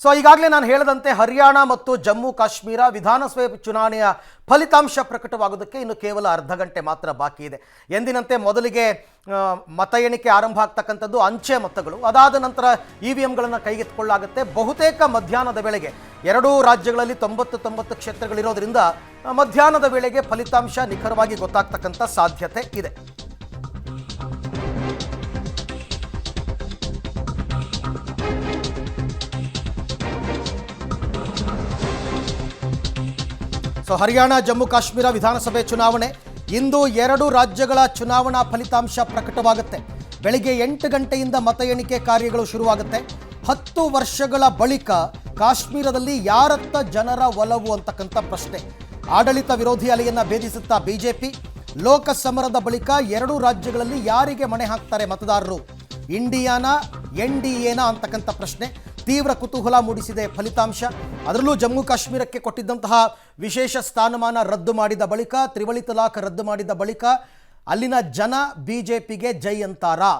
So ಈಗಾಗಲೇ ನಾನು ಹೇಳಿದಂತೆ ಹರಿಯಾಣ ಮತ್ತು ಜಮ್ಮು ಕಾಶ್ಮೀರ ವಿಧಾನಸಭೆ ಚುನಾವಣೆಯ ಫಲಿತಾಂಶ ಪ್ರಕಟವಾಗೋದಕ್ಕೆ ಇನ್ನು ಕೇವಲ ಅರ್ಧ ಗಂಟೆ ಮಾತ್ರ ಬಾಕಿ ಇದೆ. ಎಂದಿನಂತೆ ಮೊದಲಿಗೆ ಮತ ಎಣಿಕೆ ಆರಂಭ ಆಗ್ತಕ್ಕಂಥದ್ದು ಅಂಚೆ ಮತಗಳು. ಅದಾದ ನಂತರ EVMಗಳನ್ನು ಕೈಗೆತ್ತಿಕೊಳ್ಳಲಾಗುತ್ತೆ. ಬಹುತೇಕ ಮಧ್ಯಾಹ್ನದ ವೇಳೆಗೆ ಎರಡೂ ರಾಜ್ಯಗಳಲ್ಲಿ 90 ಕ್ಷೇತ್ರಗಳಿರೋದ್ರಿಂದ ಮಧ್ಯಾಹ್ನದ ವೇಳೆಗೆ ಫಲಿತಾಂಶ ನಿಖರವಾಗಿ ಗೊತ್ತಾಗ್ತಕ್ಕಂಥ ಸಾಧ್ಯತೆ ಇದೆ. ಸೊ ಹರಿಯಾಣ ಜಮ್ಮು ಕಾಶ್ಮೀರ ವಿಧಾನಸಭೆ ಚುನಾವಣೆ ಇಂದು ಎರಡು ರಾಜ್ಯಗಳ ಚುನಾವಣಾ ಫಲಿತಾಂಶ ಪ್ರಕಟವಾಗುತ್ತೆ. ಬೆಳಿಗ್ಗೆ 8 ಗಂಟೆಯಿಂದ ಮತ ಎಣಿಕೆ ಕಾರ್ಯಗಳು ಶುರುವಾಗುತ್ತೆ. 10 ವರ್ಷಗಳ ಬಳಿಕ ಕಾಶ್ಮೀರದಲ್ಲಿ ಯಾರತ್ತ ಜನರ ಒಲವು ಅಂತಕ್ಕಂಥ ಪ್ರಶ್ನೆ. ಆಡಳಿತ ವಿರೋಧಿ ಅಲೆಯನ್ನು ಭೇದಿಸುತ್ತಾ ಬಿಜೆಪಿ. ಲೋಕಸಮರದ ಬಳಿಕ ಎರಡೂ ರಾಜ್ಯಗಳಲ್ಲಿ ಯಾರಿಗೆ ಮಣೆ ಹಾಕ್ತಾರೆ ಮತದಾರರು? ಇಂಡಿಯಾನಾ NDAನಾ ಅಂತಕ್ಕಂಥ ಪ್ರಶ್ನೆ ತೀವ್ರ ಕುತೂಹಲ ಮೂಡಿಸಿದೆ ಫಲಿತಾಂಶ. ಅದರಲ್ಲೂ ಜಮ್ಮು ಕಾಶ್ಮೀರಕ್ಕೆ ಕೊಟ್ಟಿದ್ದಂತಹ ವಿಶೇಷ ಸ್ಥಾನಮಾನ ರದ್ದು ಮಾಡಿದ ಬಳಿಕ, ತ್ರಿವಳಿ ತಲಾಖ್ ರದ್ದು ಮಾಡಿದ ಬಳಿಕ ಅಲ್ಲಿನ ಜನ ಬಿಜೆಪಿಗೆ ಜೈ ಅಂತಾರಾ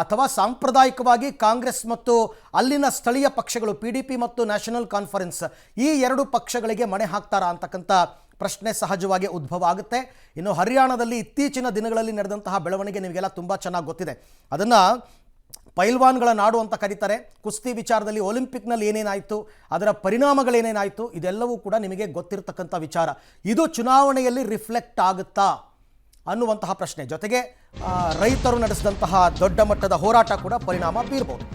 ಅಥವಾ ಸಾಂಪ್ರದಾಯಿಕವಾಗಿ ಕಾಂಗ್ರೆಸ್ ಮತ್ತು ಅಲ್ಲಿನ ಸ್ಥಳೀಯ ಪಕ್ಷಗಳು PDP ಮತ್ತು ನ್ಯಾಷನಲ್ ಕಾನ್ಫರೆನ್ಸ್ ಈ ಎರಡು ಪಕ್ಷಗಳಿಗೆ ಮಣೆ ಹಾಕ್ತಾರಾ ಅಂತಕ್ಕಂಥ ಪ್ರಶ್ನೆ ಸಹಜವಾಗಿ ಉದ್ಭವ ಆಗುತ್ತೆ. ಇನ್ನು ಹರಿಯಾಣದಲ್ಲಿ ಇತ್ತೀಚಿನ ದಿನಗಳಲ್ಲಿ ನಡೆದಂತಹ ಬೆಳವಣಿಗೆ ನಿಮಗೆಲ್ಲ ತುಂಬ ಚೆನ್ನಾಗಿ ಗೊತ್ತಿದೆ. ಅದನ್ನು ಪೈಲ್ವಾನ್ಗಳ ನಾಡು ಅಂತ ಕರೀತಾರೆ. ಕುಸ್ತಿ ವಿಚಾರದಲ್ಲಿ ಒಲಿಂಪಿಕ್ನಲ್ಲಿ ಏನೇನಾಯಿತು, ಅದರ ಪರಿಣಾಮಗಳೇನೇನಾಯಿತು, ಇದೆಲ್ಲವೂ ಕೂಡ ನಿಮಗೆ ಗೊತ್ತಿರತಕ್ಕಂಥ ವಿಚಾರ. ಇದು ಚುನಾವಣೆಯಲ್ಲಿ ರಿಫ್ಲೆಕ್ಟ್ ಆಗುತ್ತಾ ಅನ್ನುವಂತಹ ಪ್ರಶ್ನೆ. ಜೊತೆಗೆ ರೈತರು ನಡೆಸಿದಂತಹ ದೊಡ್ಡ ಮಟ್ಟದ ಹೋರಾಟ ಕೂಡ ಪರಿಣಾಮ ಬೀರಬಹುದು.